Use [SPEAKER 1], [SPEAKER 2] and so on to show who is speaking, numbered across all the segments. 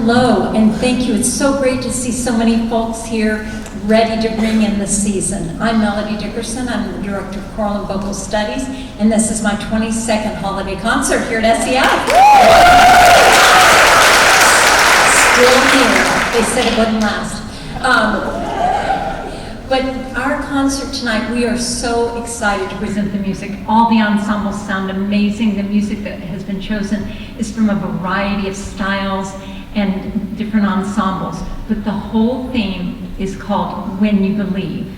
[SPEAKER 1] hello and thank you. It's so great to see so many folks here ready to bring in the season. I'm Melody Dickerson. I'm the Director of Choral and Vocal Studies, and this is my 22nd holiday concert here at SEF. Still here. They said it wouldn't last. But our concert tonight, we are so excited to present the music. All the ensembles sound amazing. The music that has been chosen is from a variety of styles and different ensembles. But the whole theme is called When You Believe.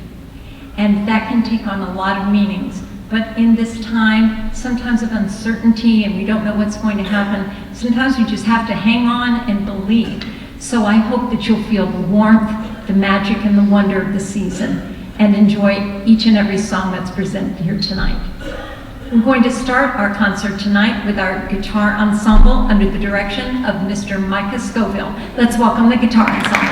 [SPEAKER 1] And that can take on a lot of meanings. But in this time, sometimes of uncertainty and we don't know what's going to happen, sometimes we just have to hang on and believe. So I hope that you'll feel the warmth, the magic, and the wonder of the season, and enjoy each and every song that's presented here tonight. We're going to start our concert tonight with our guitar ensemble under the direction of Mr. Micah Scoville. Let's welcome the guitar ensemble.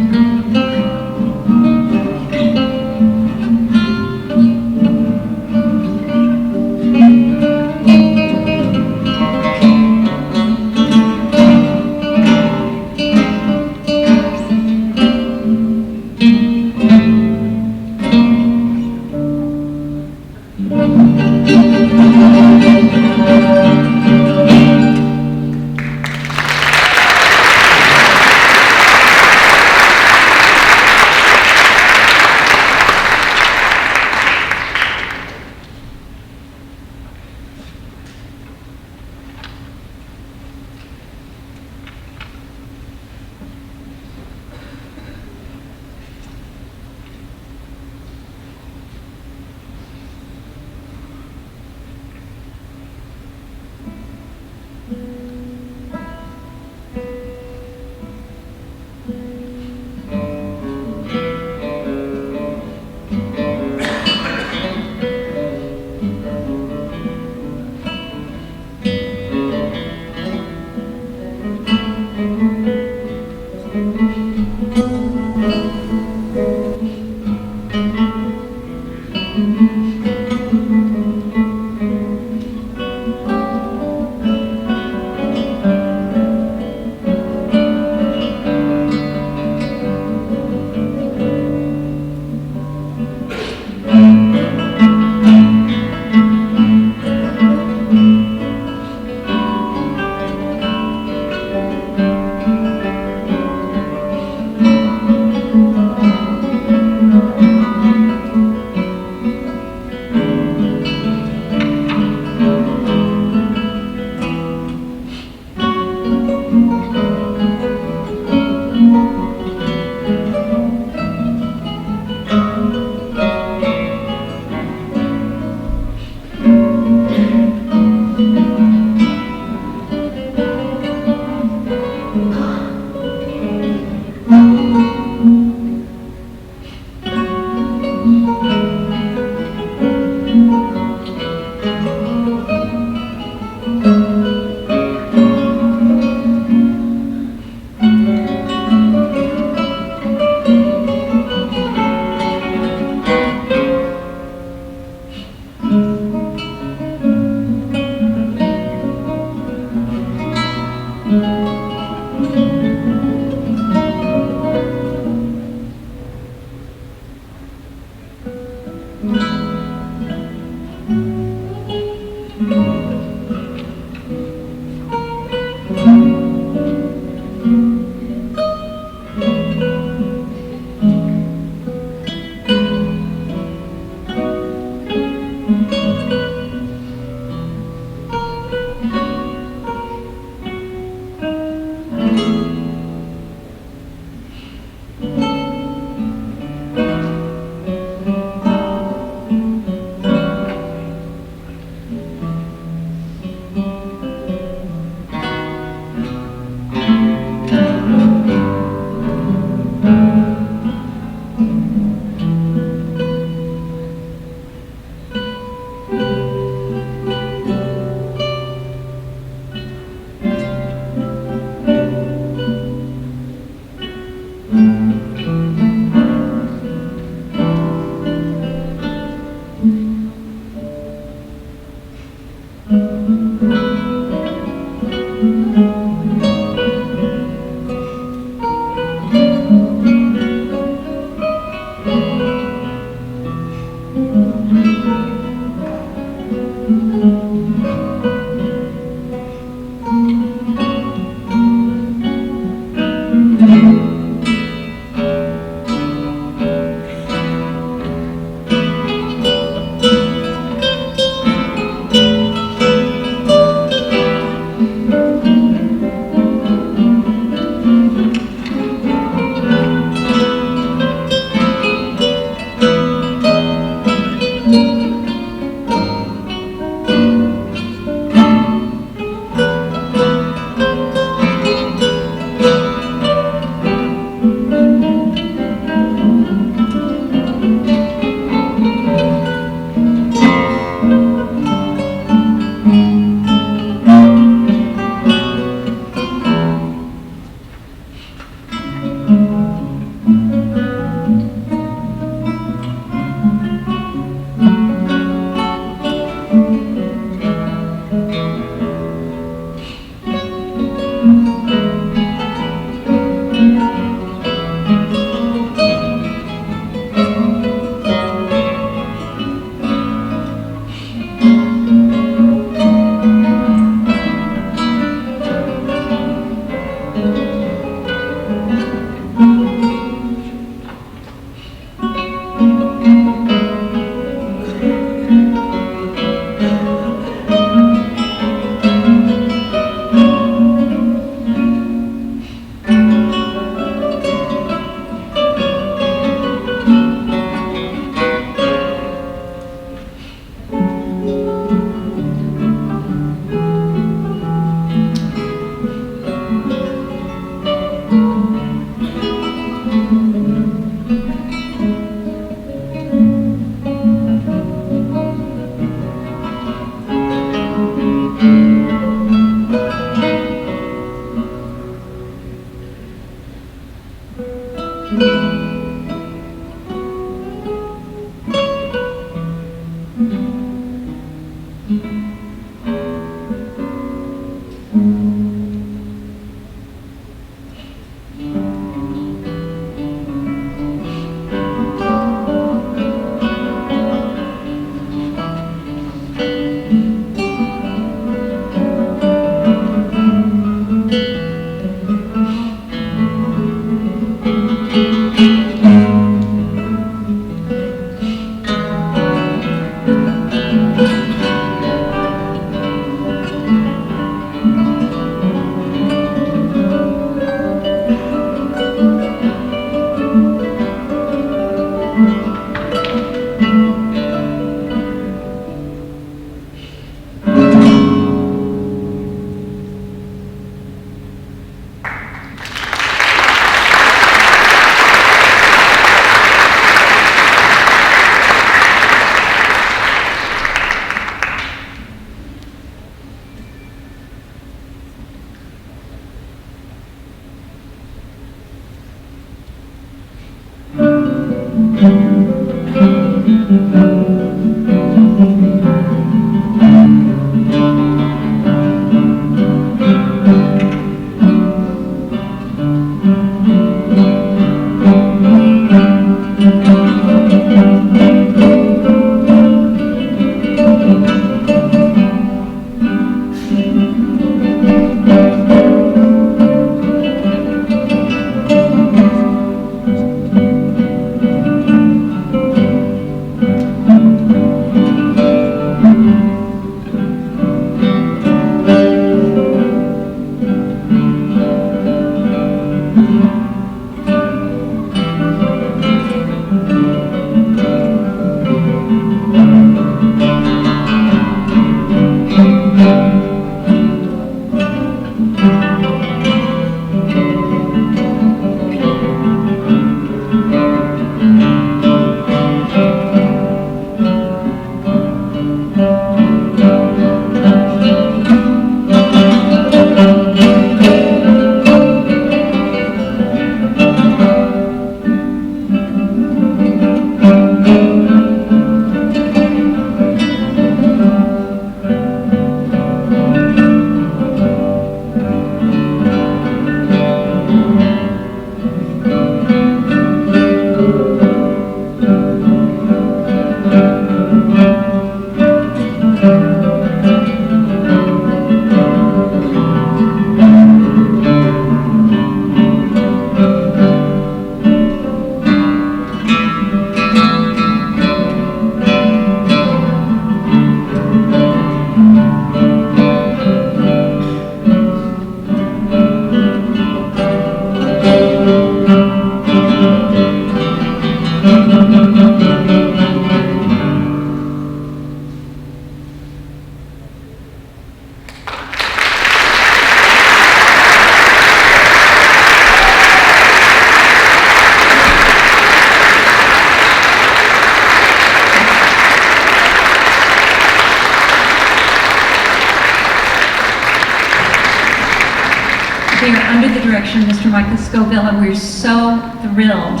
[SPEAKER 1] We are under the direction of Mr. Michael Scoville, and we're so thrilled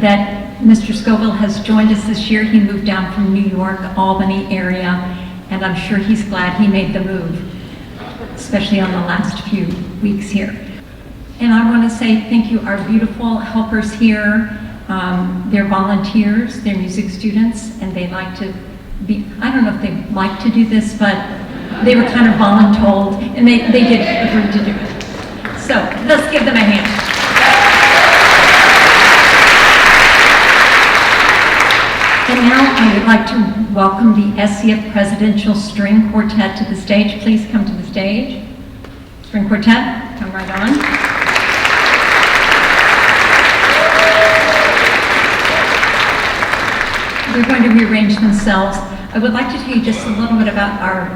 [SPEAKER 1] that Mr. Scoville has joined us this year. He moved down from New York, Albany area, and I'm sure he's glad he made the move, especially on the last few weeks here. And I want to say thank you, our beautiful helpers here. They're volunteers, they're music students, and they like to be, I don't know if they like to do this, but they were kind of voluntold, and they did agree to do it. So let's give them a hand. And now I would like to welcome the SCF Presidential String Quartet to the stage. Please come to the stage. String Quartet, come right on. They're going to rearrange themselves. I would like to tell you just a little bit about our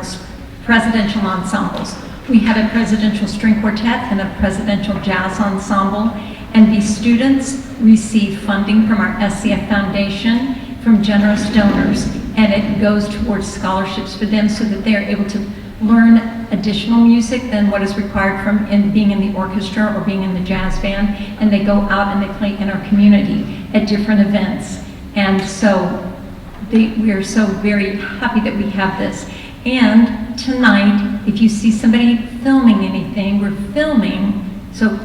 [SPEAKER 1] presidential ensembles. We have a presidential string quartet and a presidential jazz ensemble, and these students receive funding from our SCF Foundation from generous donors, and it goes towards scholarships for them so that they are able to learn additional music than what is required from being in the orchestra or being in the jazz band, and they go out and they play in our community at different events. And so we are so very happy that we have this. And tonight, if you see somebody filming anything, we're filming, so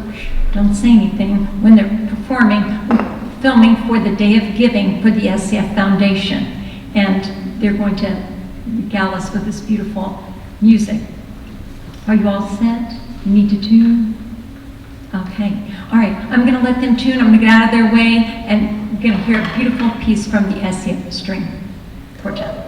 [SPEAKER 1] don't say anything. When they're performing, we're filming for the Day of Giving for the SCF Foundation. And they're going to regale us with this beautiful music. Are you all set? You need to tune? Okay. All right. I'm going to let them tune. I'm going to get out of their way, and we're going to hear a beautiful piece from the SCF String Quartet.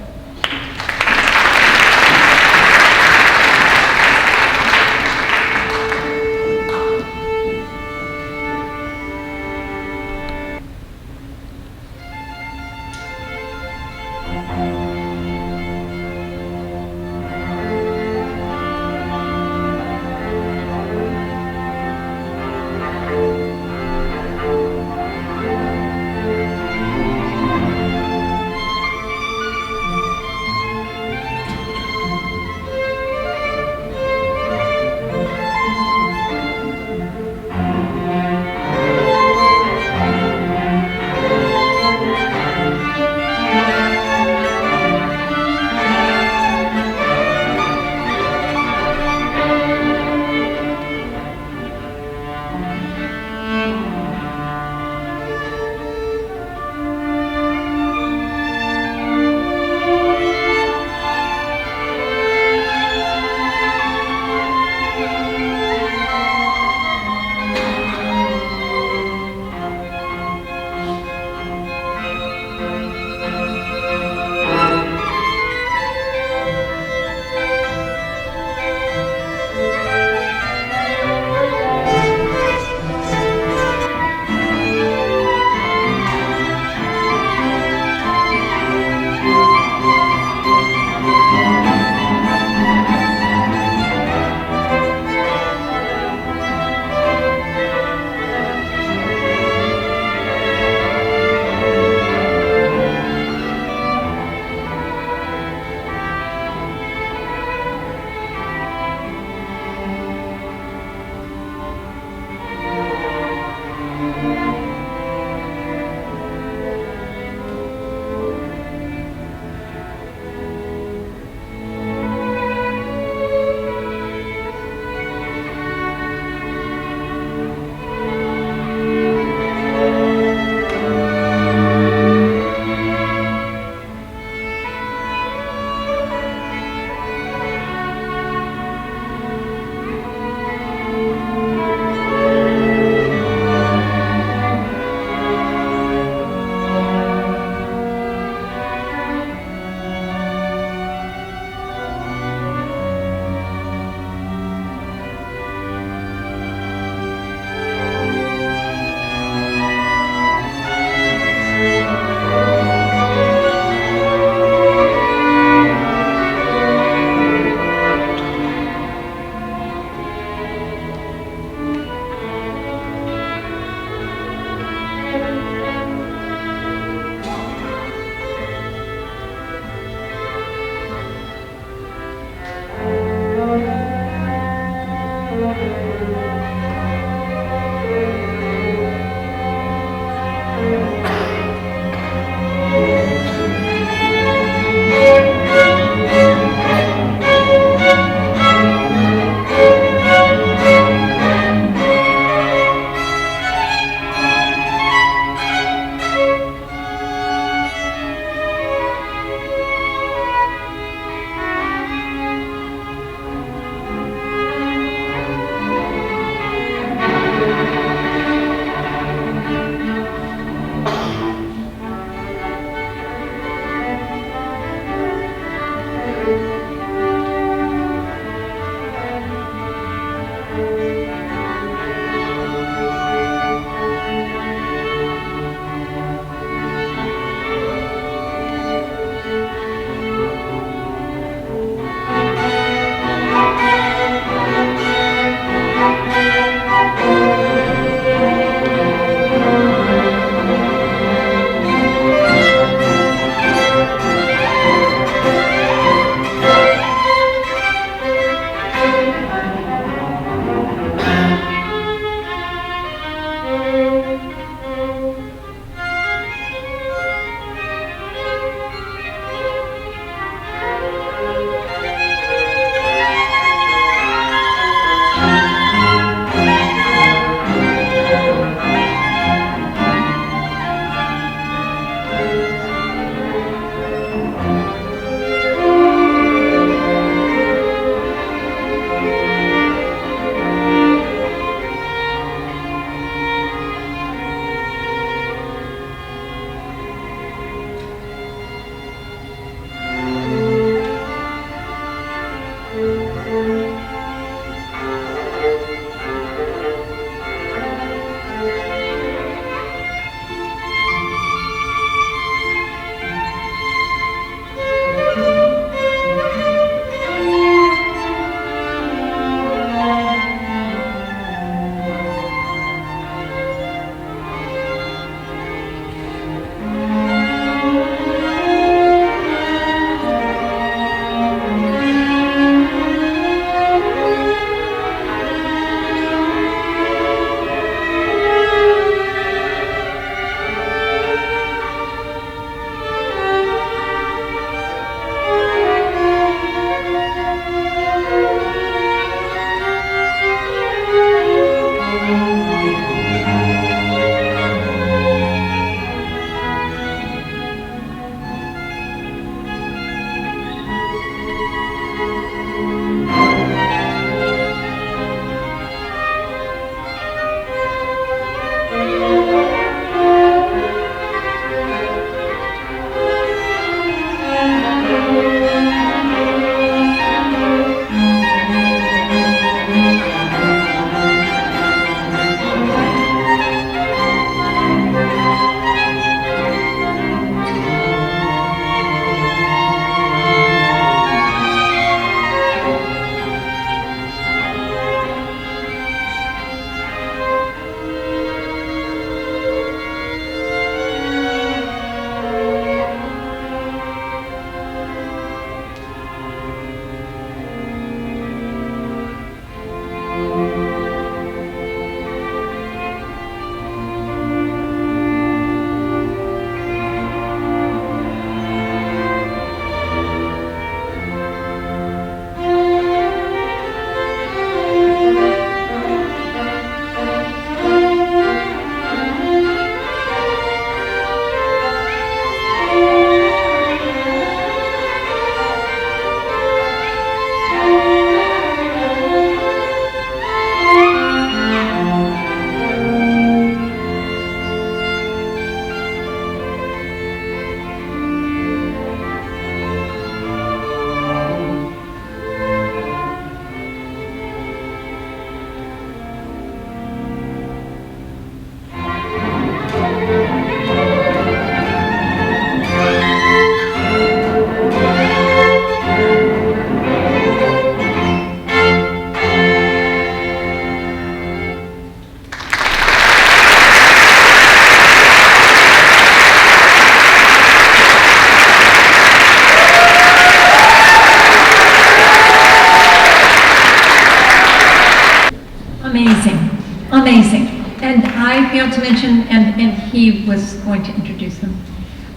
[SPEAKER 1] Amazing. And I failed to mention, and he was going to introduce them.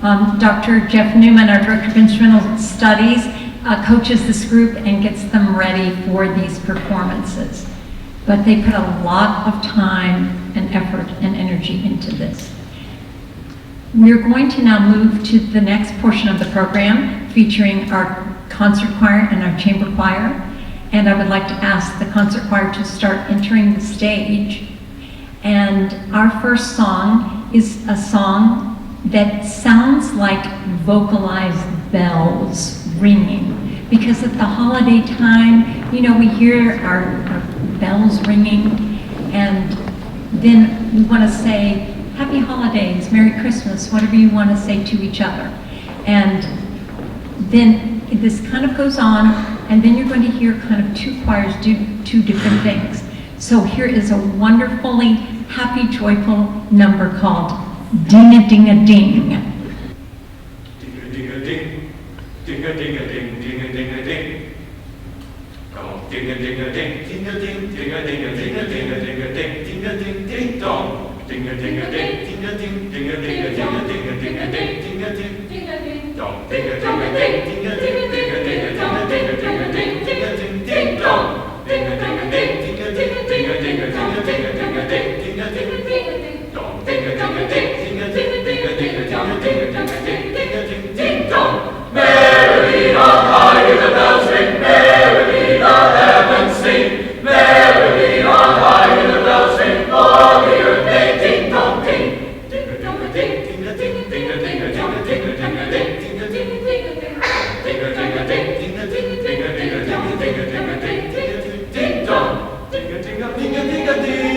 [SPEAKER 1] Dr. Jeff Newman, our Director of Instrumental Studies, coaches this group and gets them ready for these performances. But they put a lot of time and effort and energy into this. We're going to now move to the next portion of the program featuring our concert choir and our chamber choir. And I would like to ask the concert choir to start entering the stage. And our first song is a song that sounds like vocalized bells ringing. Because at the holiday time, you know, we hear our bells ringing, and then we want to say, Happy Holidays, Merry Christmas, whatever you want to say to each other. And then this kind of goes on, and then you're going to hear kind of two choirs do two different things. So here is a wonderfully happy, joyful number called Ding-a-Ding-a-Ding.
[SPEAKER 2] Ding-a-ding-a-ding, ding-a-ding-a-ding, ding-a-ding-a-ding. Come on, ding-a-ding-a-ding, ding-a-ding, ding-a-ding-a-ding-a-ding-a-ding, ding-a-ding-ding-dong. Ding-a-ding-a-ding, ding-a-ding, ding-a-ding-a-ding-a-ding-a-ding, ding-a-ding-dong. Ding-a-ding-a-ding, ding-a-ding, ding-a-ding-a-ding-a-ding-a-ding, ding-a-ding-ding-dong. Ding-a-ding-a-ding, ding-a-ding, ding-a-ding-a-ding-a-ding-a-ding, ding-a-ding-ding-dong. Ding-a-ding-a-ding, ding-a-ding-a-ding-a-ding-a-ding-ding-dong. Merrily on high the bells ring, merrily the heavens sing, merrily on high the bells ring, all the earth may ding-dong ding. Ding-a-ding-a-ding, ding-a-ding, ding-a-ding-a-ding-a-ding, ding-a-ding-ding-a-ding, ding-a-ding-a-ding, ding-a-ding, ding-a-ding-a-ding-a-ding, ding-dong. Ding-a-ding-a-ding-a-ding-a-ding.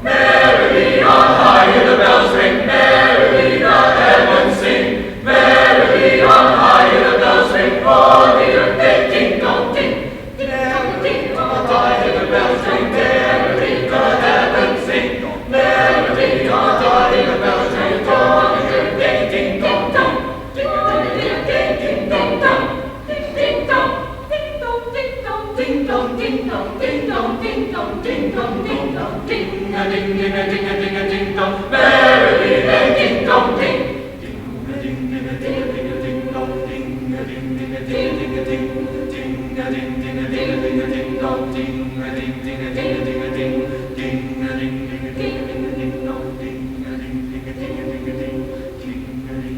[SPEAKER 2] Merrily on high the bells ring, merrily the heavens sing, merrily on high the bells ring, all the earth may ding-dong ding. Merrily on high the bells ring, merrily the heavens sing, merrily on high the bells ring, all the earth may ding-dong dong. Ding-a-ding-a-ding, ding-dong-dong, ding-ding-dong, ding-dong, ding-dong, ding-dong, ding-dong, ding-dong, ding-dong, ding-dong, ding-dong, ding-a-ding-a-ding-a-ding-a-ding-dong, merrily they ding-dong ding. Ding-a-ding-a-ding-a-ding-a-ding-dong, ding-a-ding-a-ding-a-ding-a-ding, ding-a-ding-ding-a-ding-a-ding-a-ding-dong, ding-a-ding-ding-a-ding-a-ding-a-ding, ding-a-ding-ding-a-ding-a-ding-a-ding-dong, ding-a-ding-ding-a-ding-a-ding-a-ding, ding-a-ding-ding-a-ding-a-ding-a-ding,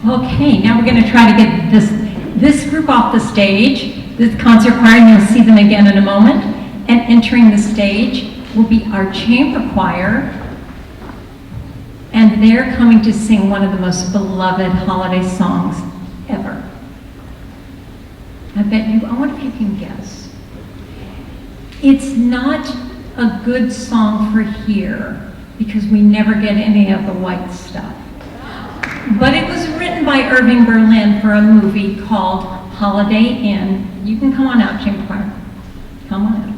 [SPEAKER 1] Okay, now we're going to try to get this group off the stage, this concert choir, and you'll see them again in a moment. And entering the stage will be our chamber choir, and they're coming to sing one of the most beloved holiday songs ever. I wonder if you can guess. It's not a good song for here, because we never get any of the white stuff. But it was written by Irving Berlin for a movie called Holiday Inn. You can come on out, chamber choir. Come on out.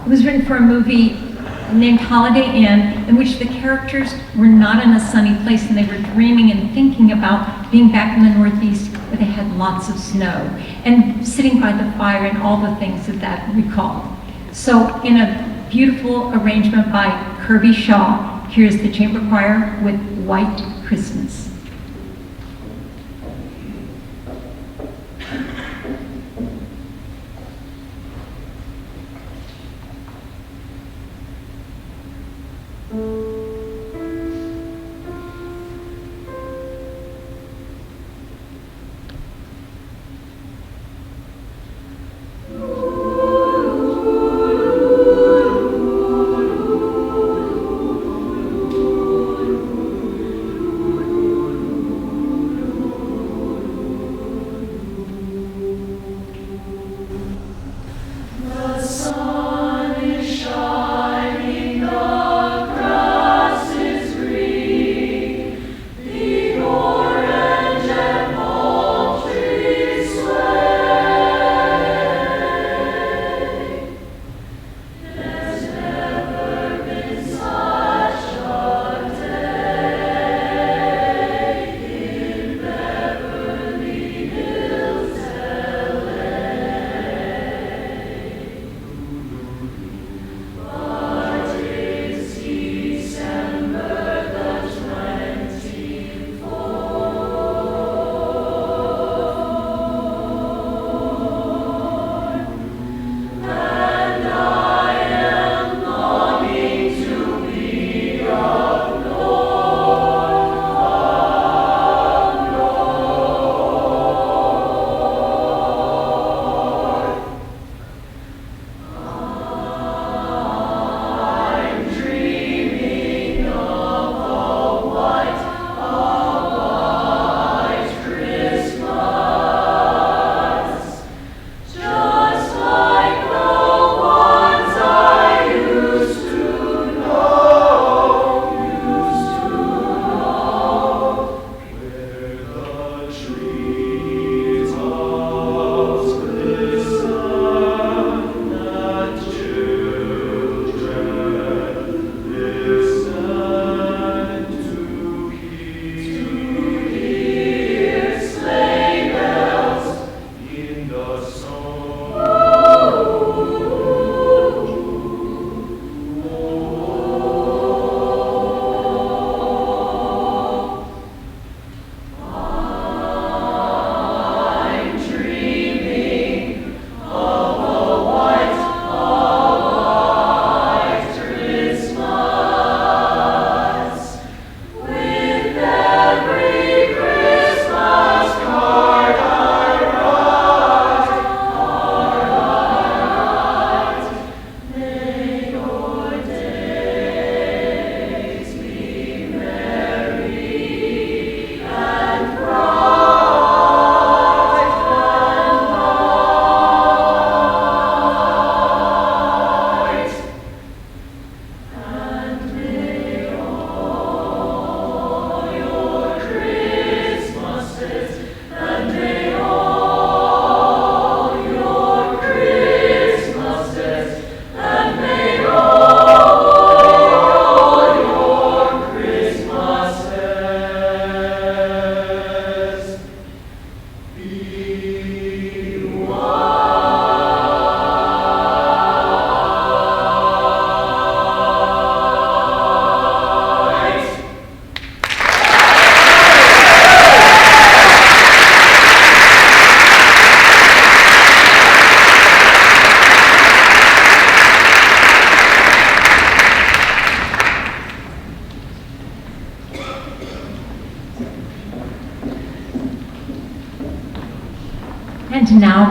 [SPEAKER 1] It was written for a movie named Holiday Inn, in which the characters were not in a sunny place, and they were dreaming and thinking about being back in the Northeast where they had lots of snow, and sitting by the fire and all the things that recalled. So in a beautiful arrangement by Kirby Shaw, here's the chamber choir with White Christmas.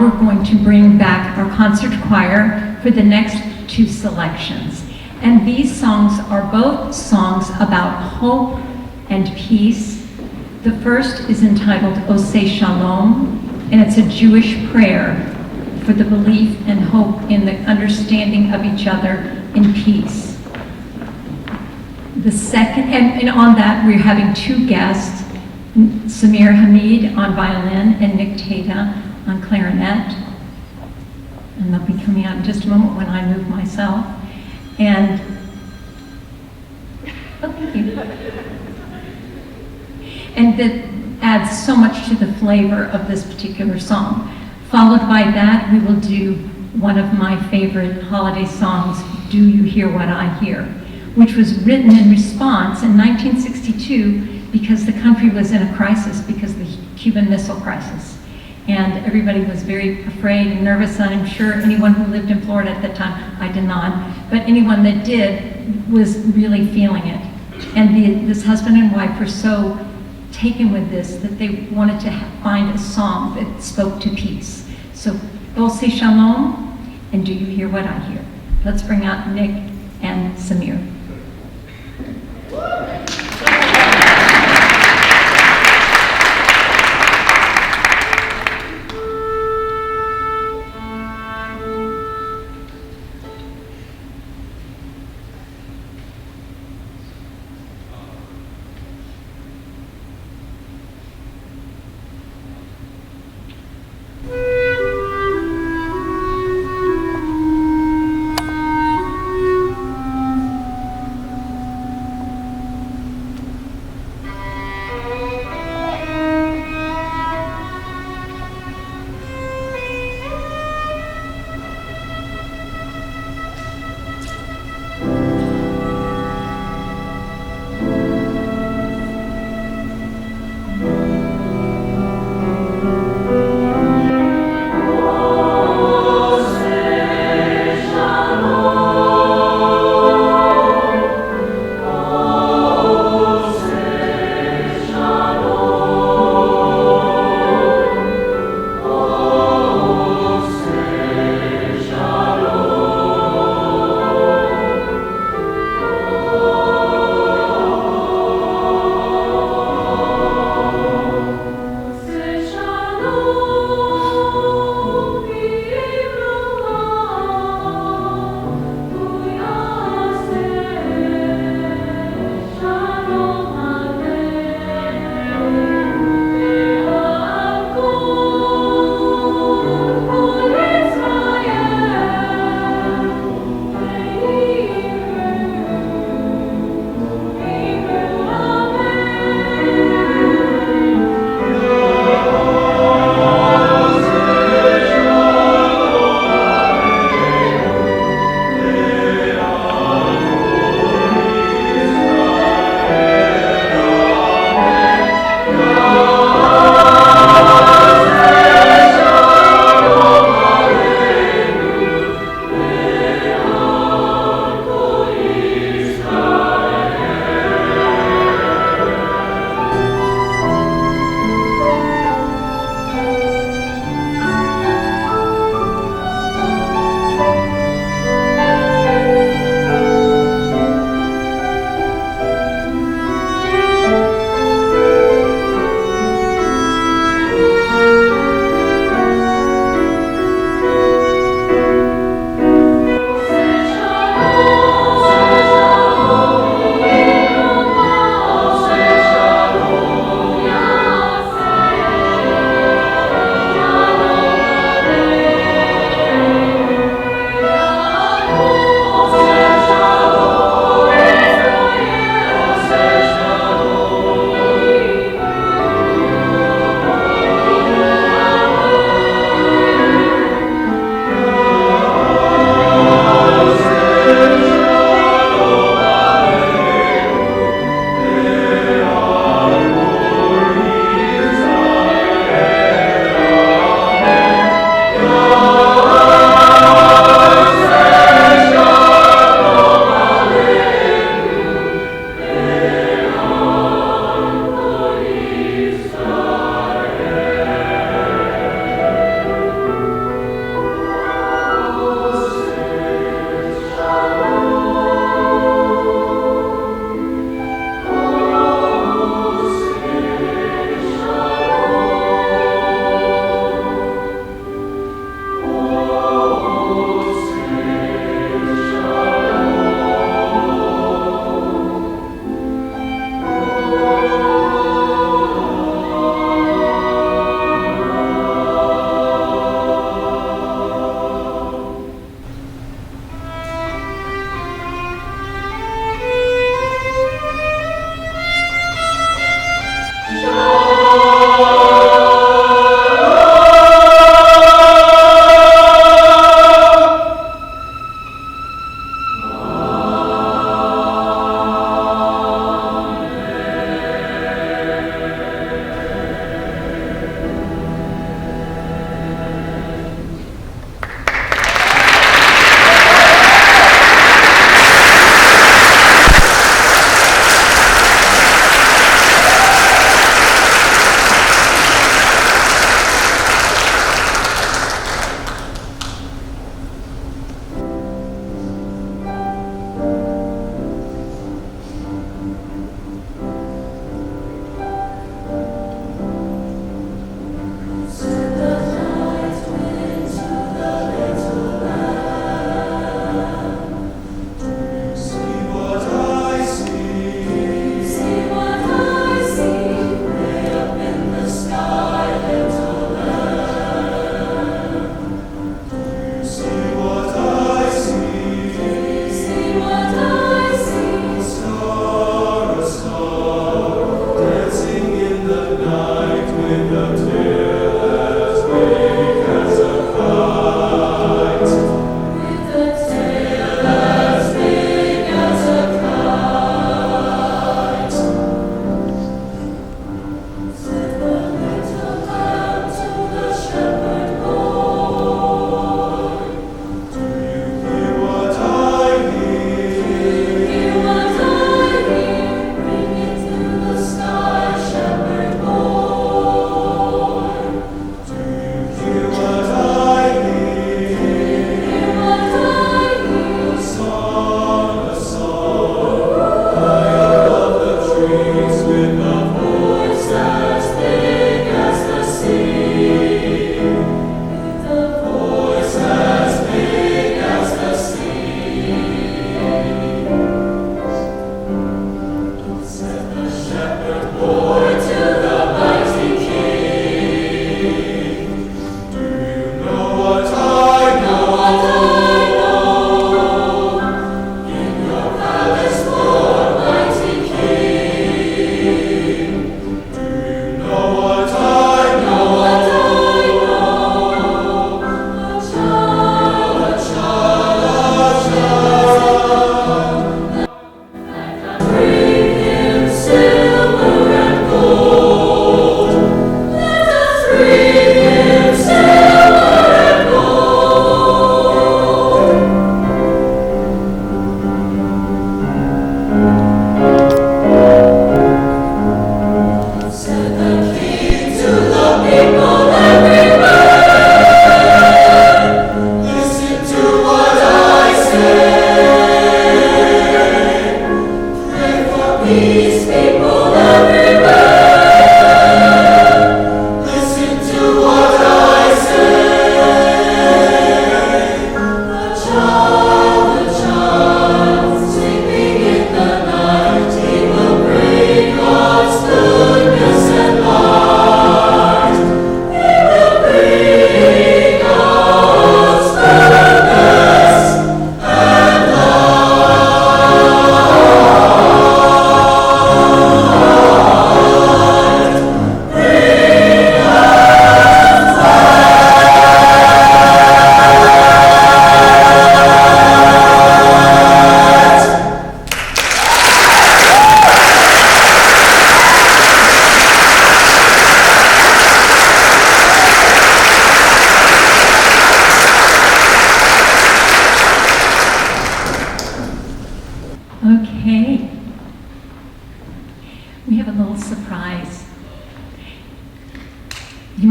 [SPEAKER 1] now we're going to bring back our concert choir for the next two selections. And these songs are both songs about hope and peace. The first is entitled Oseh Shalom, and it's a Jewish prayer for the belief and hope in the understanding of each other in peace. The second, and on that we're having two guests, Samir Hamid on violin and Nick Tata on clarinet. And they'll be coming out in just a moment when I move myself. And, oh, thank you. And that adds so much to the flavor of this particular song. Followed by that, we will do one of my favorite holiday songs, Do You Hear What I Hear, which was written in response in 1962 because the country was in a crisis because of the Cuban Missile Crisis. And everybody was very afraid and nervous, and I'm sure anyone who lived in Florida at that time, I did not, but anyone that did was really feeling it. And this husband and wife were so taken with this that they wanted to find a song that spoke to peace. So, Oseh Shalom, and Do You Hear What I Hear? Let's bring out Nick and Samir.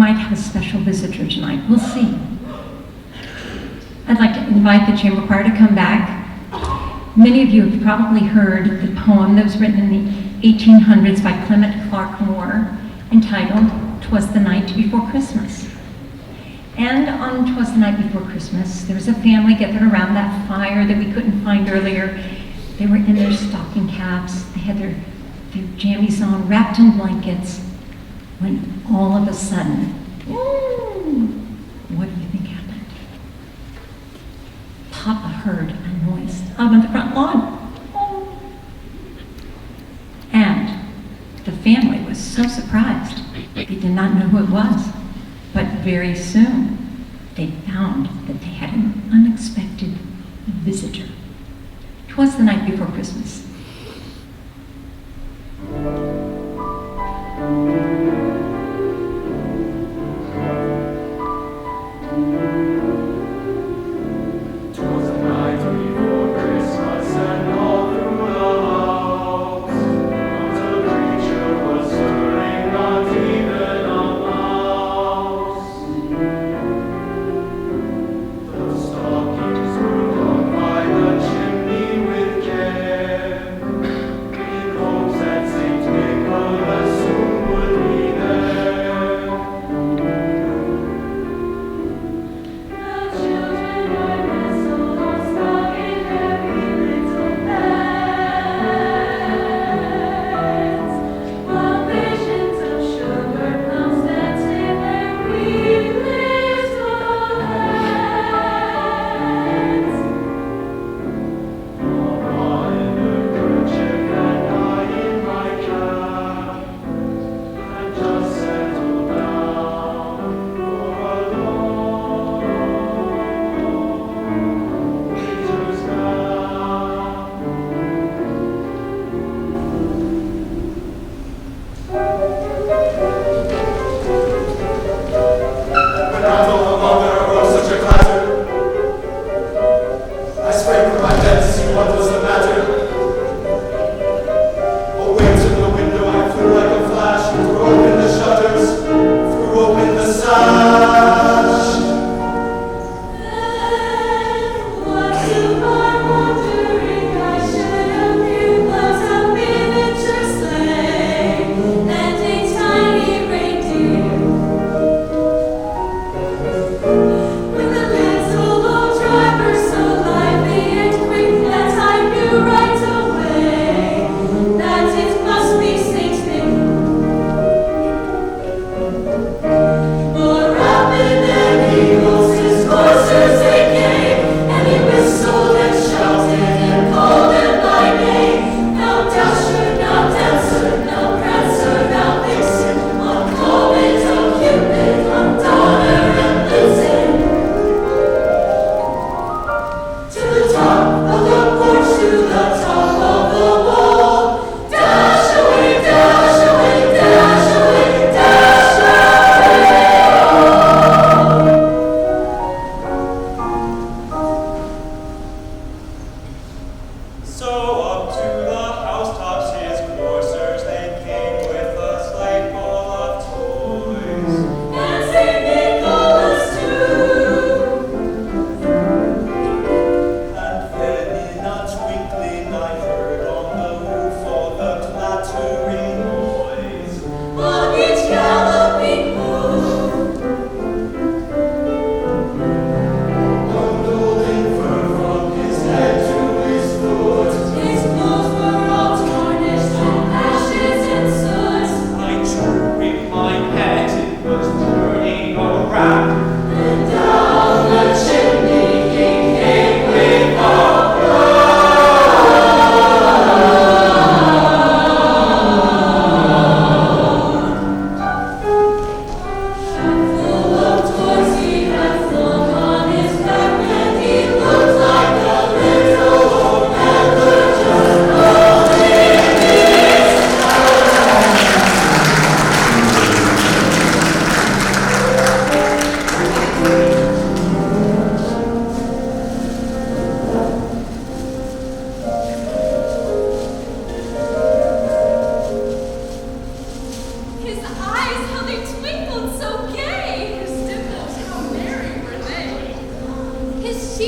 [SPEAKER 1] might have a special visitor tonight. We'll see. I'd like to invite the chamber choir to come back. Many of you have probably heard the poem that was written in the 1800s by Clement Clark Moore, entitled "'Twas the Night Before Christmas." And on "'Twas the Night Before Christmas," there was a family gathered around that fire that we couldn't find earlier. They were in their stocking caps, they had their jammies on, wrapped in blankets, when all of a sudden, what do you think happened? Papa heard a noise out on the front lawn. And the family was so surprised, they did not know who it was. But very soon, they found that they had an unexpected visitor. 'Twas the night before Christmas.
[SPEAKER 2] Stockings were hung by the chimney with care.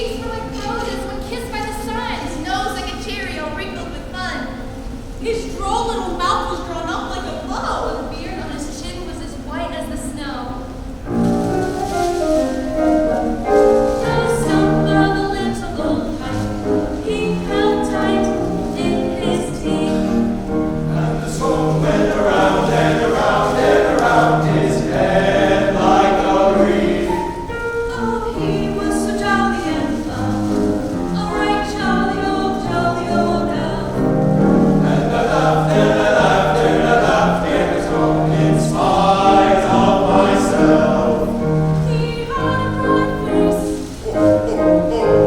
[SPEAKER 3] cheeks were like roses when kissed by the sun. His nose like a Cheerio wrinkled with fun. His droll little mouth was drawn up like a bow. The beard on his chin was as white as the snow. The stump of a little old pipe he held tight in his teeth.
[SPEAKER 2] And the smoke went around and around and around his head like a wreath.
[SPEAKER 3] Oh, he was so jolly and fun, a right jolly old elf.
[SPEAKER 2] And I laughed and I laughed and I laughed in his home in spite of myself.
[SPEAKER 3] He had a bright face and a little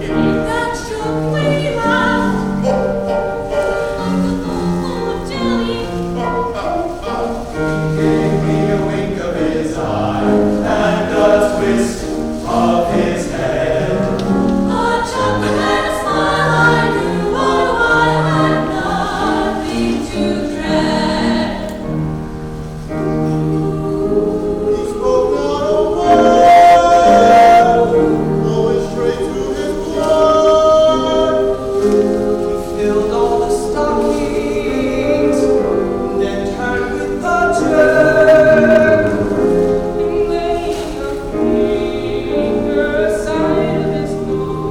[SPEAKER 3] belly that shook when he laughed like a bowl of jelly.
[SPEAKER 2] He gave me a wink of his eye and a twist of his head.
[SPEAKER 3] A chuckle and a smile, I knew all I had nothing to dread.
[SPEAKER 4] He spoke not a word, going straight to his blood. He filled all the stockings, then turned with a jerk, laying a finger aside of his nose,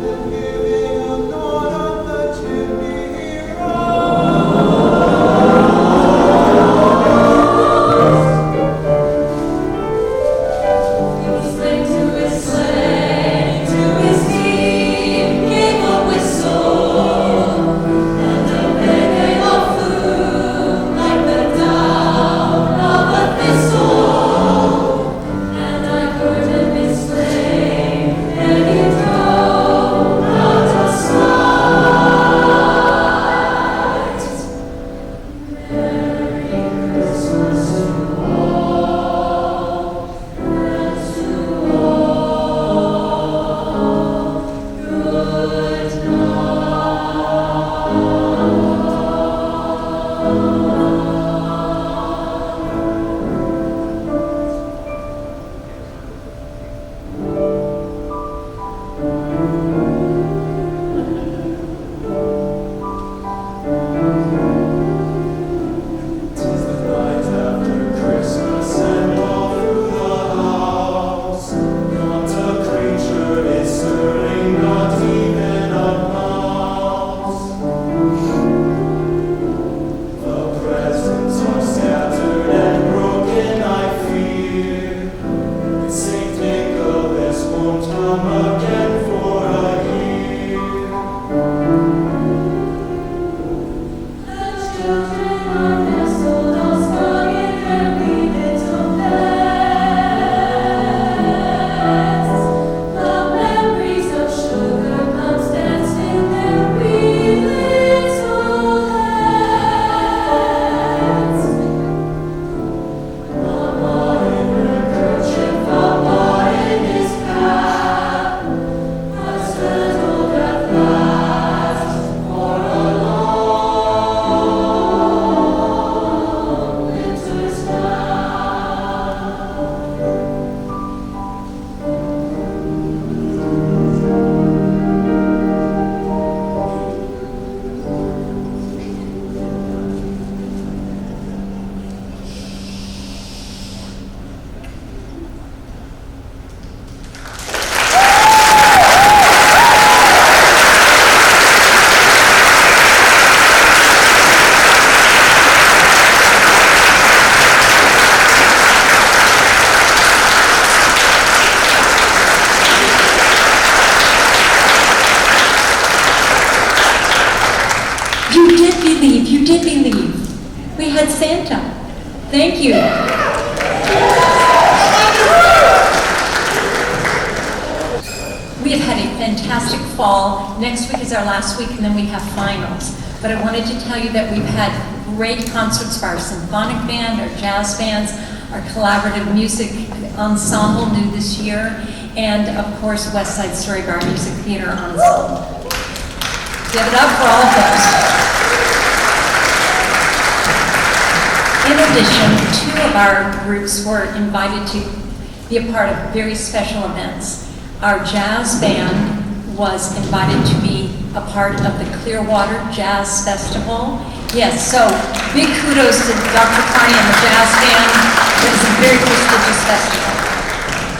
[SPEAKER 4] and giving a nod up the chimney he
[SPEAKER 3] He slipped to his sleigh, to his team, gave a whistle, and the bell flew like the down of a thistle. And I heard him his sleigh, and he drove out of sight. Merry Christmas to all, and to all, good
[SPEAKER 2] Tis the night after Christmas and all through the house not a creature is stirring, not even a mouse. The presents are scattered and broken, I fear. Saint Nicholas won't come again for a year.
[SPEAKER 3] The children are nestled all snug in their wee little beds. The memories of sugar plums dance in their wee little heads. Mama in her kerchief, Papa in his cap, are settled at last for a long winter's nap.
[SPEAKER 1] You did believe. We had Santa. Thank you. We have had a fantastic fall. Next week is our last week, and then we have finals. But I wanted to tell you that we've had great concerts for our symphonic band, our jazz bands, our collaborative music ensemble new this year, and of course West Side Story Bar Music Theater Ensemble. Give it up for all of those. In addition, 2 of our groups were invited to be a part of very special events. Our jazz band was invited to be a part of the Clearwater Jazz Festival. Yes, so big kudos to Dr. Carney and the jazz band. It was a very prestigious festival.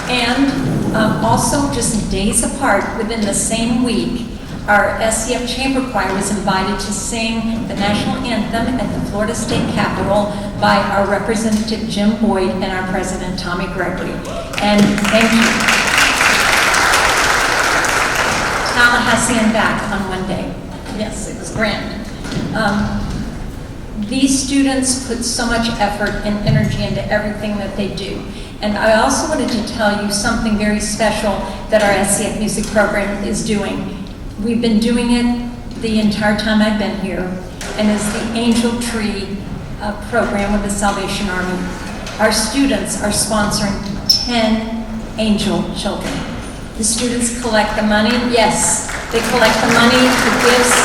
[SPEAKER 1] And also, just days apart, within the same week, our SCF Chamber Choir was invited to sing the national anthem at the Florida State Capitol by our Representative Jim Boyd and our President Tommy Gregory. And thank you. Tallahassee and back on one day. Yes, it was grand. These students put so much effort and energy into everything that they do. And I also wanted to tell you something very special that our SCF music program is doing. We've been doing it the entire time I've been here, and it's the Angel Tree program with the Salvation Army. Our students are sponsoring 10 angel children. The students collect the money. Yes, they collect the money, the gifts.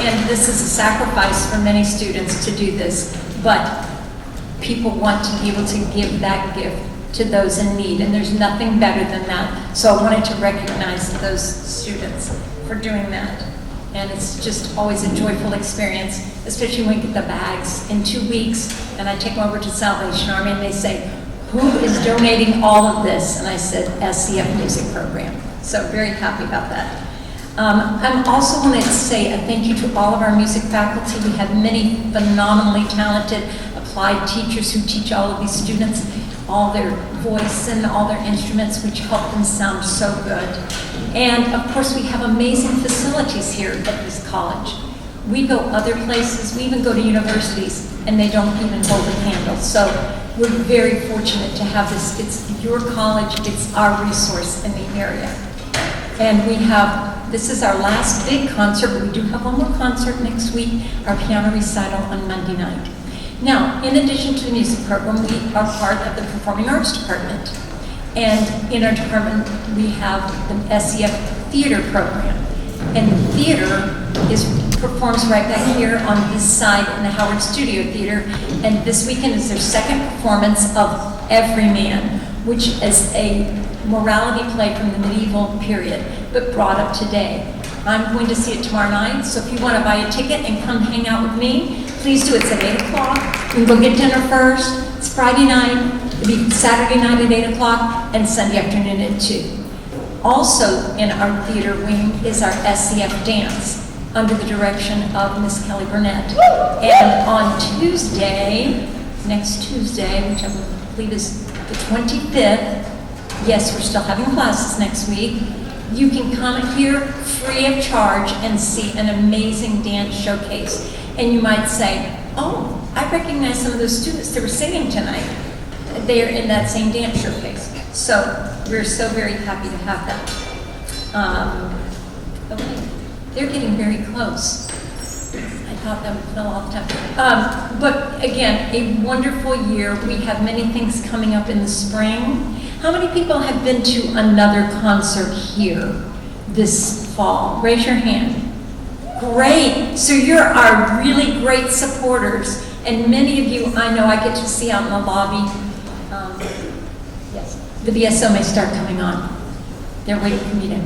[SPEAKER 1] And this is a sacrifice for many students to do this, but people want to be able to give that gift to those in need, and there's nothing better than that. So I wanted to recognize those students for doing that. And it's just always a joyful experience, especially when we get the bags in 2 weeks, and I take them over to Salvation Army, and they say, who is donating all of this? And I said, SCF Music Program. So very happy about that. I also wanted to say a thank you to all of our music faculty. We have many phenomenally talented applied teachers who teach all of these students all their voice and all their instruments, which help them sound so good. And of course, we have amazing facilities here at this college. We go other places, we even go to universities, and they don't even hold a candle. So we're very fortunate to have this. It's your college, it's our resource in the area. And we have, this is our last big concert, but we do have one more concert next week, our piano recital on Monday night. Now, in addition to the music program, we are part of the Performing Arts Department. And in our department, we have the SCF Theater Program. And theater performs right back here on this side in the Howard Studio Theater. And this weekend is their second performance of Everyman, which is a morality play from the medieval period, but brought up today. I'm going to see it tomorrow night, so if you want to buy a ticket and come hang out with me, please do. It's at 8 o'clock. We can go get dinner first. It's Friday night. It'll be Saturday night at 8 o'clock and Sunday afternoon at 2. Also in our theater wing is our SCF dance under the direction of Miss Kelly Burnett. And on Tuesday, next Tuesday, which I believe is the 25th, yes, we're still having classes next week, you can come here free of charge and see an amazing dance showcase. And you might say, oh, I recognize some of those students that were singing tonight. They are in that same dance showcase. So we're so very happy to have that. Okay. They're getting very close. I thought that would fill all the time. But again, a wonderful year. We have many things coming up in the spring. How many people have been to another concert here this fall? Raise your hand. Great. So you're our really great supporters. And many of you I know I get to see out in the lobby. Yes, the BSO may start coming on. They're waiting for me to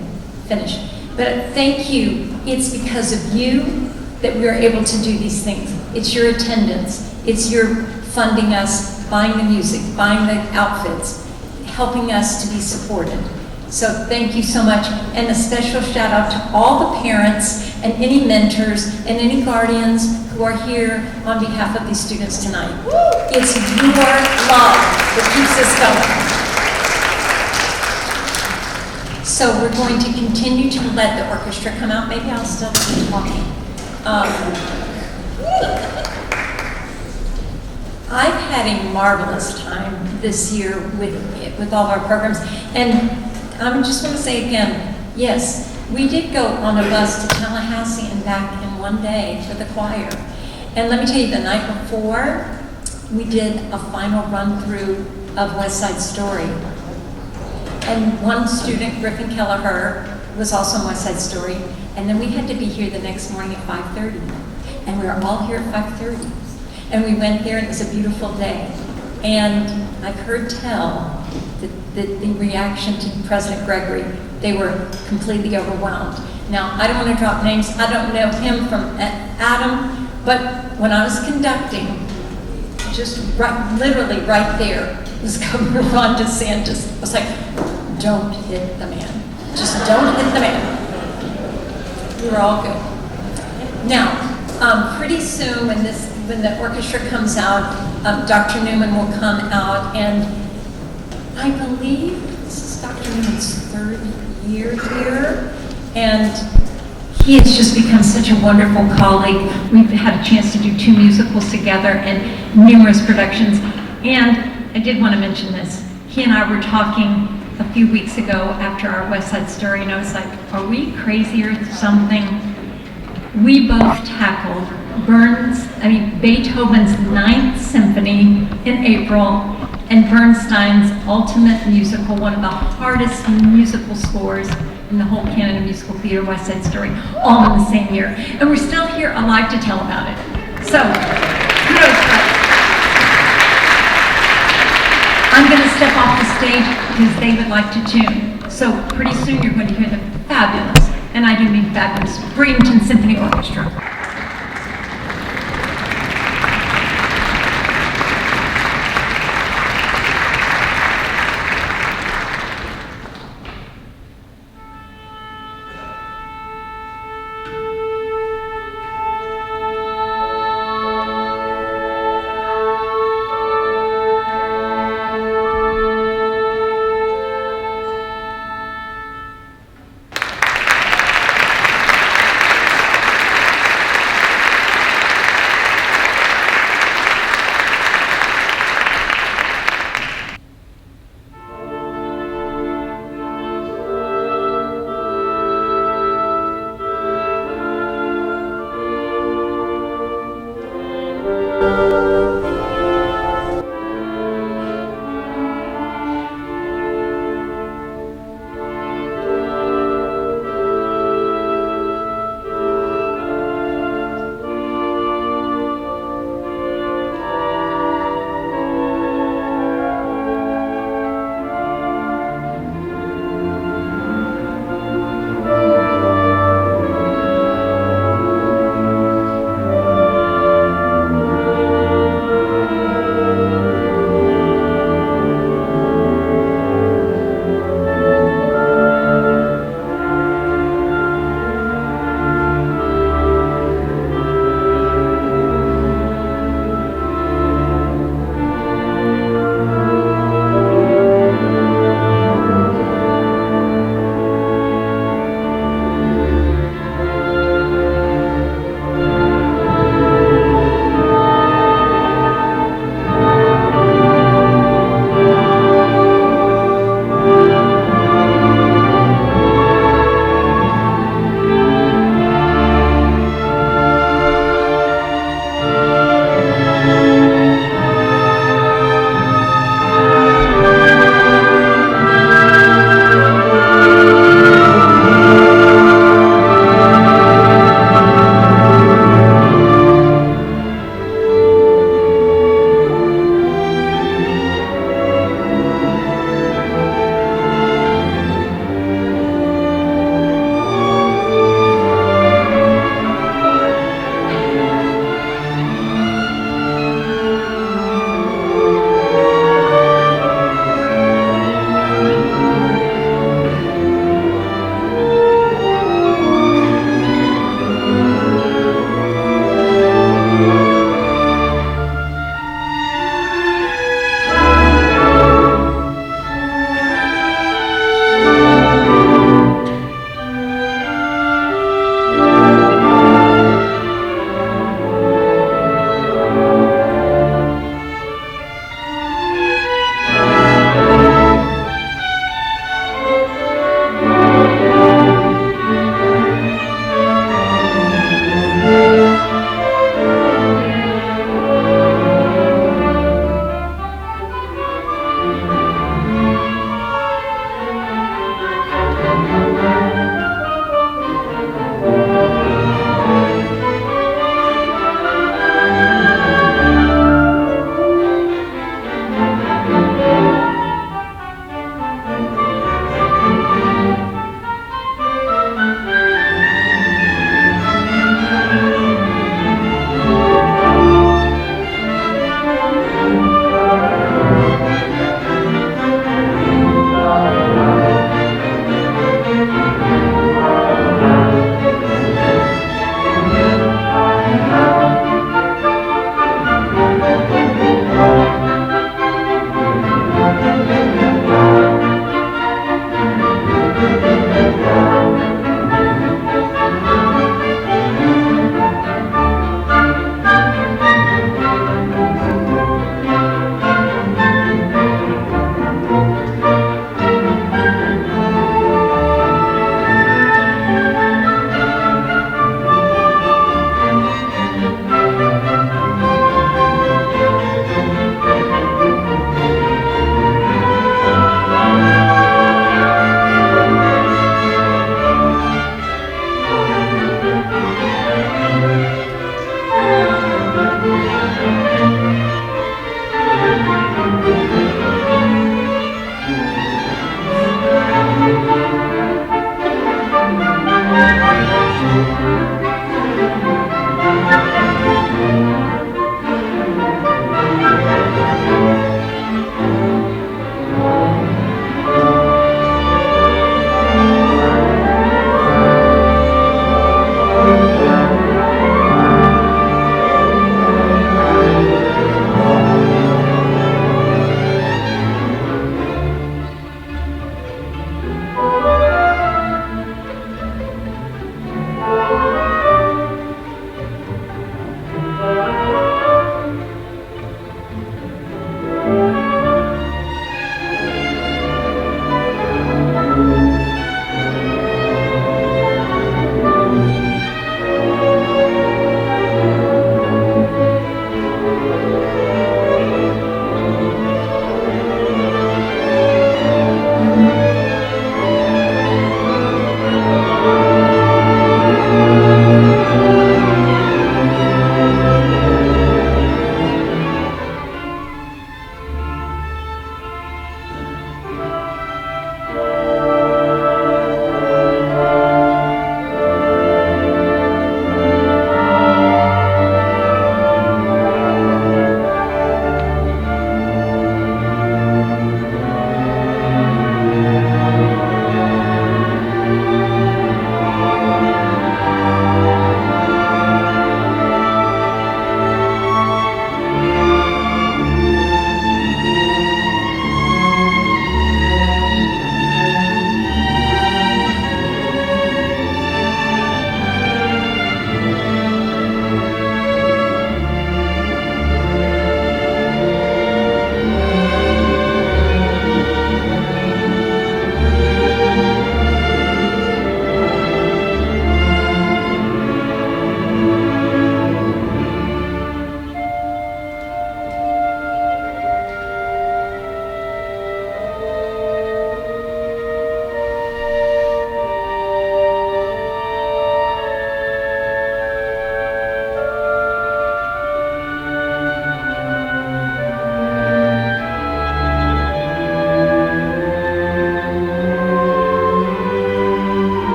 [SPEAKER 1] finish. But thank you. It's because of you that we are able to do these things. It's your attendance. It's your funding us, buying the music, buying the outfits, helping us to be supported. So thank you so much. And a special shout out to all the parents and any mentors and any guardians who are here on behalf of these students tonight. It's your love that keeps us going. So we're going to continue to let the orchestra come out. Maybe I'll still keep talking. I've had a marvelous time this year with all of our programs. And I just want to say again, yes, we did go on a bus to Tallahassee and back in one day for the choir. And let me tell you, the night before, we did a final run-through of West Side Story. And one student, Griffin Kelleher, was also on West Side Story. And then we had to be here the next morning at 5:30. and we were all here at 5:30. And we went there, and it was a beautiful day. And I've heard tell that the reaction to President Gregory, they were completely overwhelmed. Now, I don't want to drop names. I don't know him from Adam, but when I was conducting, just literally right there was Governor Ron DeSantis. I was like, don't hit the man. Just don't hit the man. We were all good. Now, pretty soon when the orchestra comes out, Dr. Newman will come out, and I believe this is Dr. Newman's third year here, and he has just become such a wonderful colleague. We've had a chance to do 2 musicals together and numerous productions. And I did want to mention this. He and I were talking a few weeks ago after our West Side Story, and I was like, are we crazy or something? We both tackled Beethoven's Ninth Symphony in April and Bernstein's Ultimate Musical, one of the hardest musical scores in the whole canon of musical theater, West Side Story, all in the same year. And we're still here alive to tell about it. So, kudos to us. I'm going to step off the stage because they would like to tune. So pretty soon you're going to hear the fabulous, and I do mean fabulous, Bradenton Symphony Orchestra.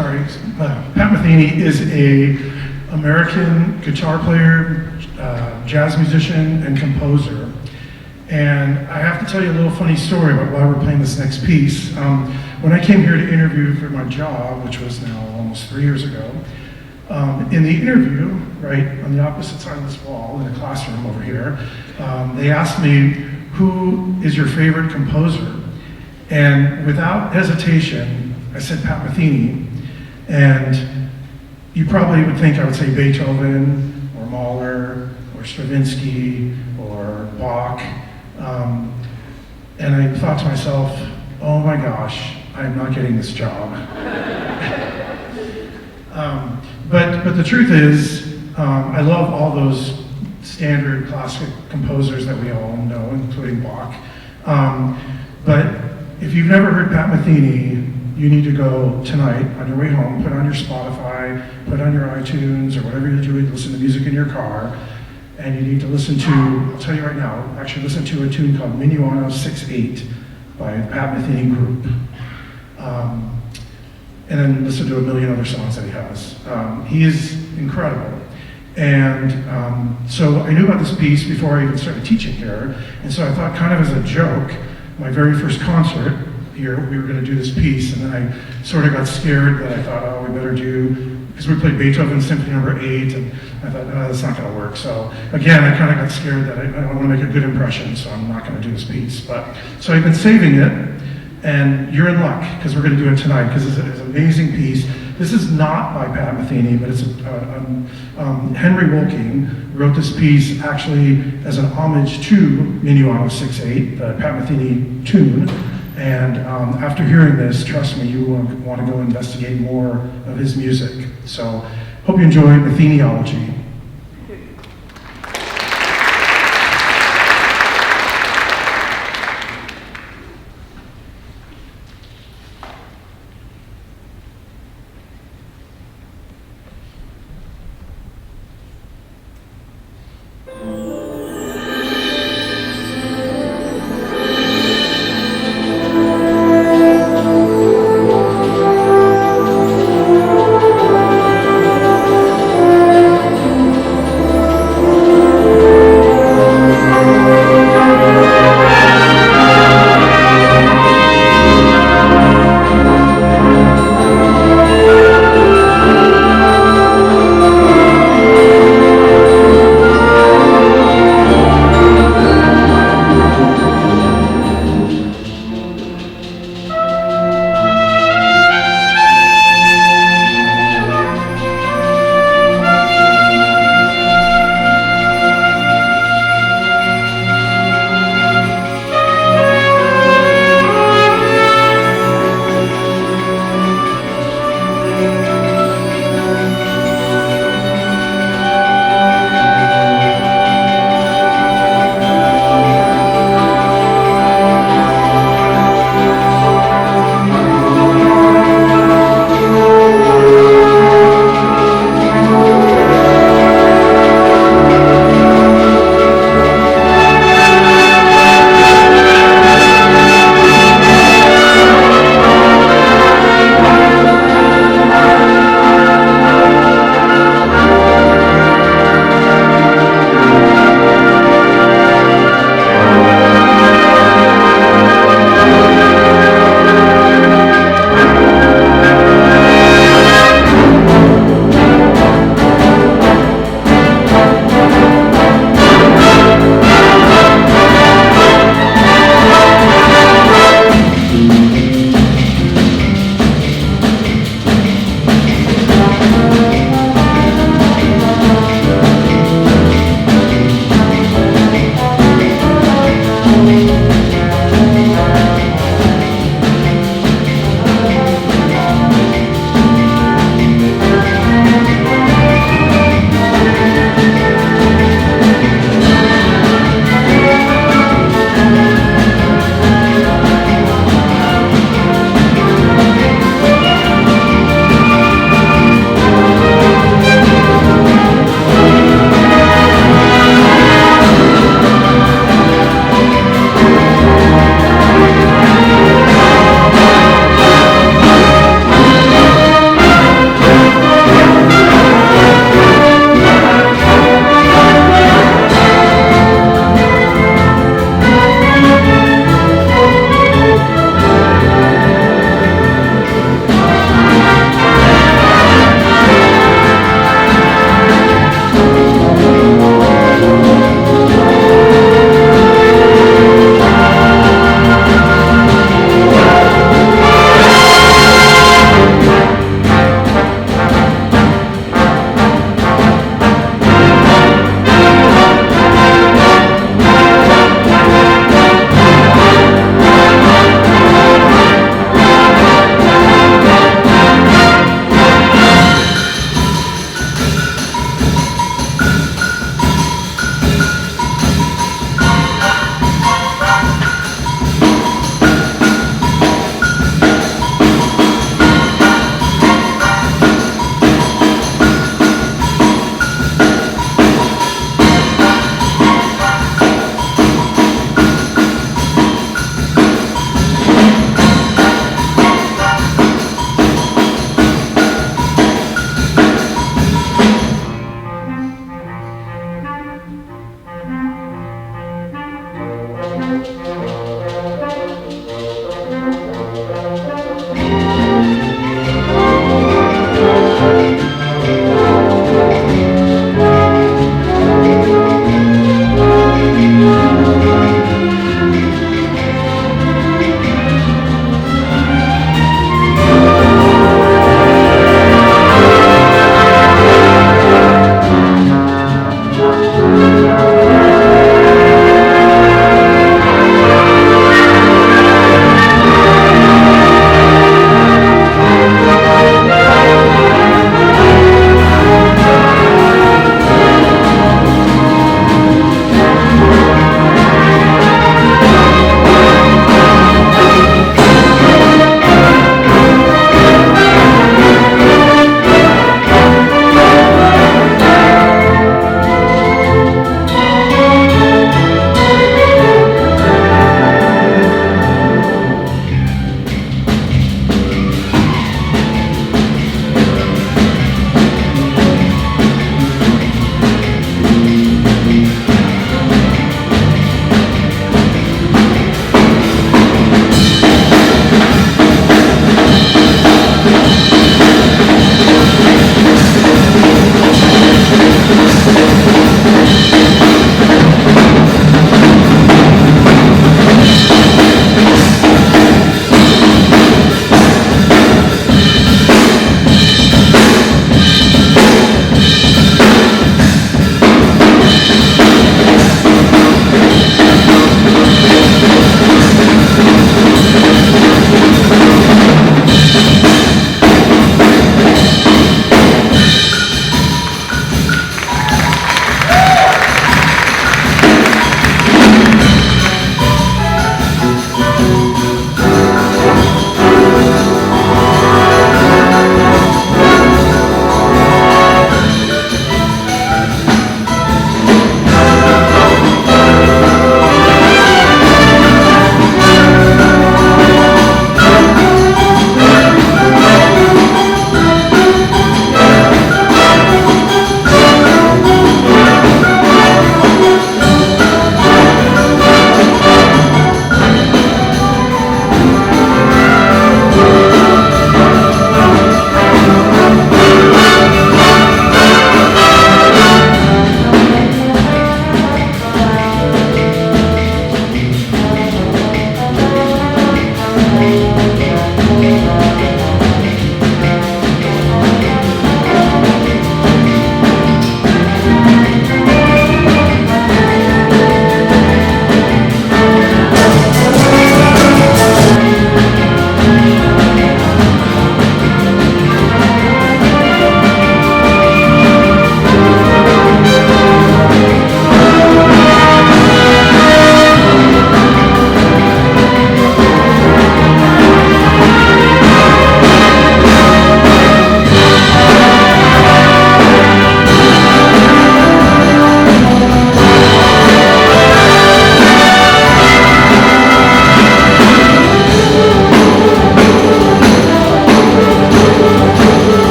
[SPEAKER 5] sorry. Pat Metheny is a American guitar player, jazz musician, and composer. And I have to tell you a little funny story about why we're playing this next piece. When I came here to interview for my job, which was now almost 3 years ago, in the interview, right on the opposite side of this wall, in a classroom over here, they asked me, who is your favorite composer? And without hesitation, I said Pat Metheny. And you probably would think I would say Beethoven, or Mahler, or Stravinsky, or Bach. And I thought to myself, oh my gosh, I'm not getting this job. But the truth is, I love all those standard classic composers that we all know, including Bach. But if you've never heard Pat Metheny, you need to go tonight on your way home, put on your Spotify, put on your iTunes, or whatever you do, listen to music in your car, and you need to listen to, I'll tell you right now, actually listen to a tune called Minuano 6/8 by the Pat Metheny Group. And then listen to a million other songs that he has. He is incredible. And so I knew about this piece before I even started teaching here, and so I thought, kind of as a joke, my very first concert here, we were going to do this piece, and then I sort of got scared that I thought, oh, we better do, because we played Beethoven Symphony No. 8, and I thought, no, that's not going to work. So again, I kind of got scared that I don't want to make a good impression, so I'm not going to do this piece. So I've been saving it, and you're in luck, because we're going to do it tonight, because it's an amazing piece. This is not by Pat Metheny, but it's Henry Wolking wrote this piece actually as an homage to Minuano 6/8, the Pat Metheny tune. And after hearing this, trust me, you will want to go investigate more of his music. So hope you enjoy Methenyology.
[SPEAKER 4] Thank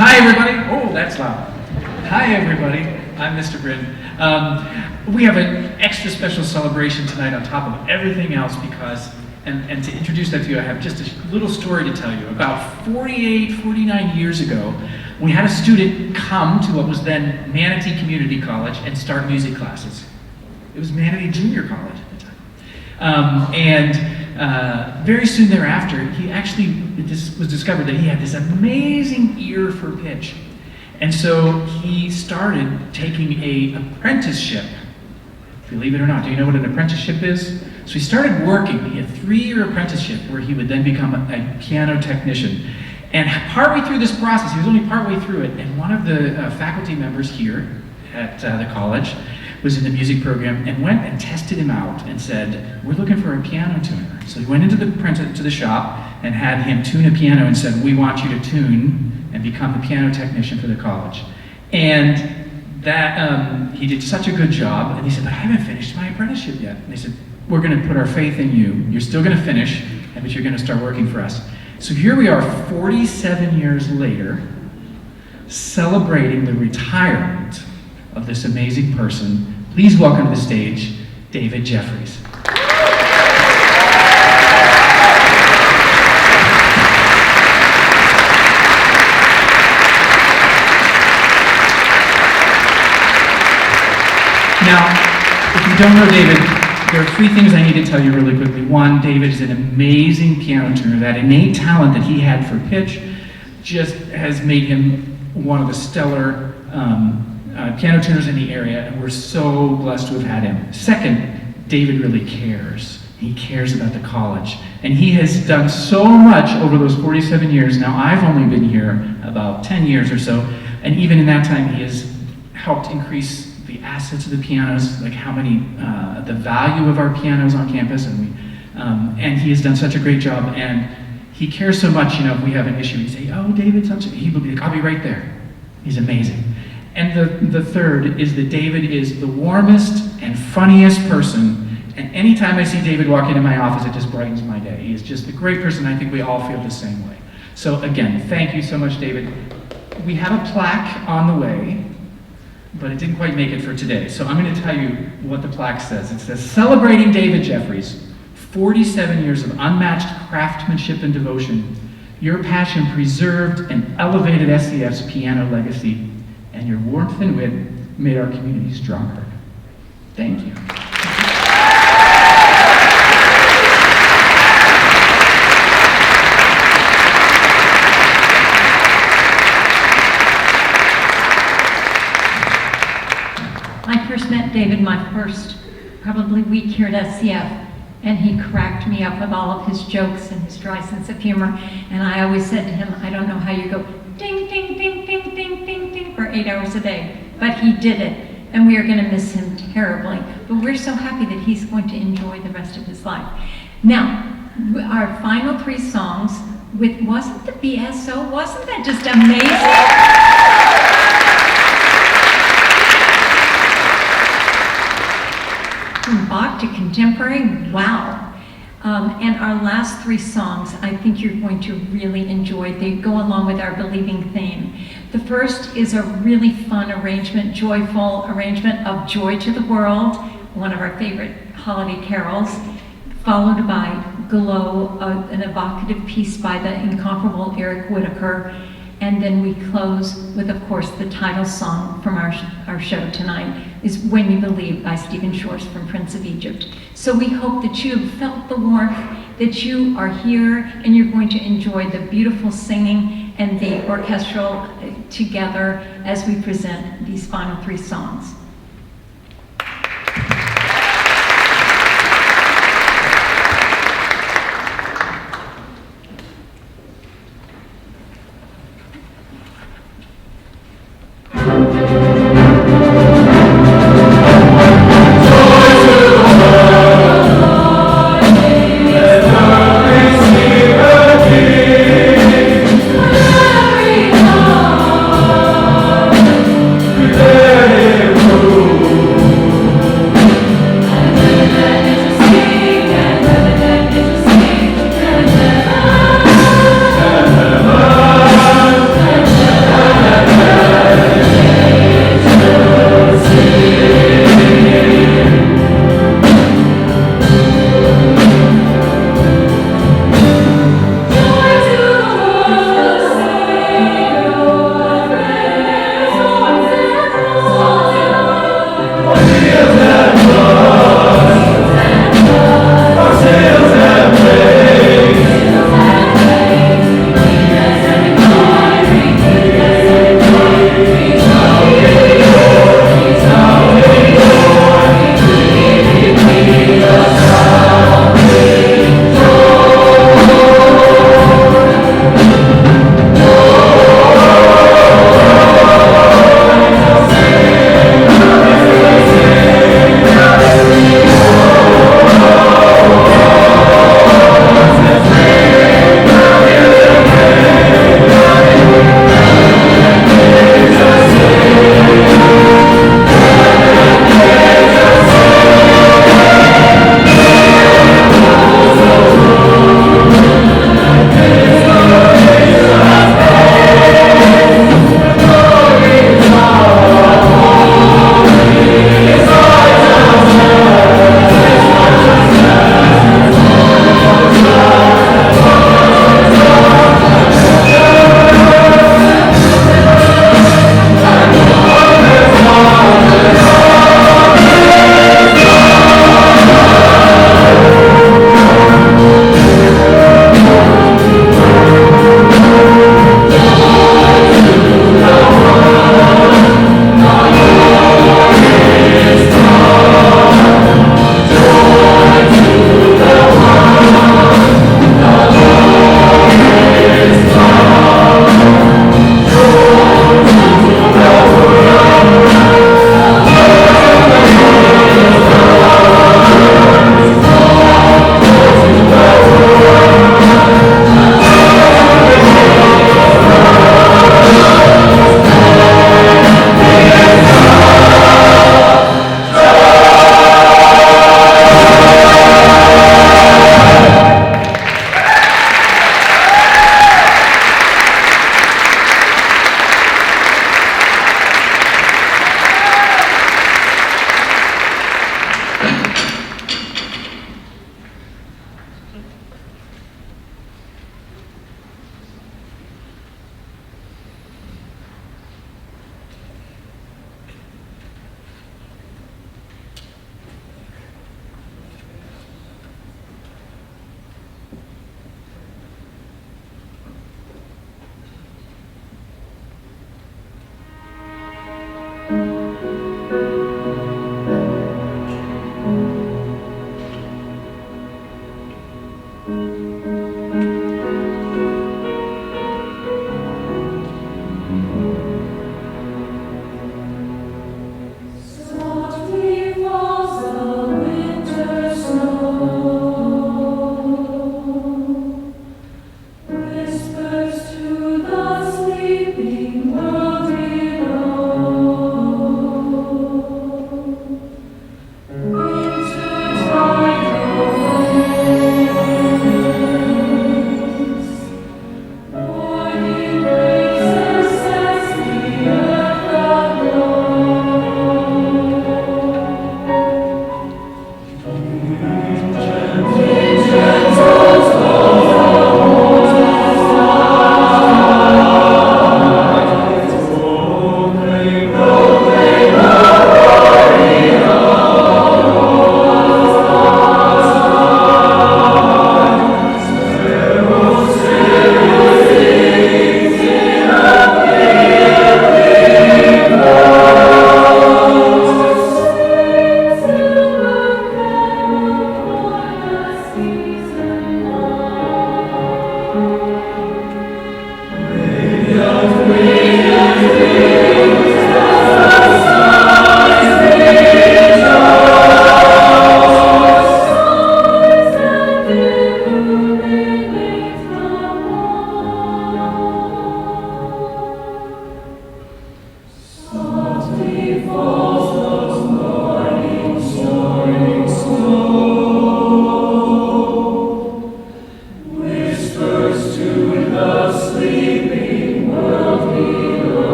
[SPEAKER 6] Hi, everybody. Oh, that's loud. Hi, everybody. I'm Mr. Britton. We have an extra special celebration tonight on top of everything else because, and to introduce that to you, I have just a little story to tell you. About 49 years ago, we had a student come to what was then Manatee Community College and start music classes. It was Manatee Junior College at the time. Very soon thereafter, it was discovered that he had this amazing ear for pitch. And so he started taking an apprenticeship. Believe it or not, do you know what an apprenticeship is? So he started working. He had a 3-year apprenticeship where he would then become a piano technician. And partway through this process, he was only partway through it, and one of the faculty members here at the college was in the music program and went and tested him out and said, we're looking for a piano tuner. So he went into the shop and had him tune a piano and said, we want you to tune and become the piano technician for the college. And that he did such a good job, and he said, but I haven't finished my apprenticeship yet. And they said, we're gonna put our faith in you. You're still gonna finish, but you're gonna start working for us. So here we are 47 years later, celebrating the retirement of this amazing person. Please welcome to the stage, David Jeffries. Now, if you don't know David, there are 3 things I need to tell you really quickly. One, David is an amazing piano tuner. That innate talent that he had for pitch just has made him one of the stellar piano tuners in the area, and we're so blessed to have had him. Second, David really cares. He cares about the college. And he has done so much over those 47 years. Now, I've only been here about 10 years or so, and even in that time, he has helped increase the assets of the pianos, like how many, the value of our pianos on campus, and he has done such a great job, and he cares so much, if we have an issue, we say, oh, David, he will be like, I'll be right there. He's amazing. And the third is that David is the warmest and funniest person, and anytime I see David walk into my office, it just brightens my day. He is just a great person. I think we all feel the same way. So again, thank you so much, David. We have a plaque on the way, but it didn't quite make it for today. So I'm going to tell you what the plaque says. It says, celebrating David Jeffries, 47 years of unmatched craftsmanship and devotion. Your passion preserved and elevated SCF's piano legacy, and your warmth and wit made our community stronger. Thank you.
[SPEAKER 1] I first met David my first probably week here at SCF, and he cracked me up with all of his jokes and his dry sense of humor. And I always said to him, I don't know how you go ding, ding, ding, ding, ding, ding, ding for 8 hours a day, but he did it. And we are going to miss him terribly, but we're so happy that he's going to enjoy the rest of his life. Now, our final 3 songs wasn't the BSO, wasn't that just amazing? From Bach to contemporary, wow. And our last 3 songs, I think you're going to really enjoy. They go along with our Believing theme. The first is a really fun arrangement, joyful arrangement of Joy to the World, one of our favorite holiday carols, followed by Glow, an evocative piece by the incomparable Eric Whitacre. And then we close with, of course, the title song from our show tonight is When You Believe by Stephen Shores from Prince of Egypt. So we hope that you have felt the warmth, that you are here, and you're going to enjoy the beautiful singing and the orchestral together as we present these final 3 songs.
[SPEAKER 2] Hey,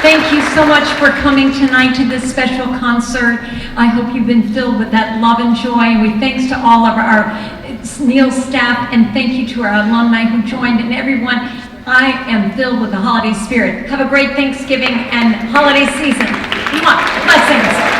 [SPEAKER 1] Thank you so much for coming tonight to this special concert. I hope you've been filled with that love and joy. And we thanks to all of our Neil staff, and thank you to our alumni who joined, and everyone. I am filled with the holiday spirit. Have a great Thanksgiving and holiday season. Mwah. Blessings.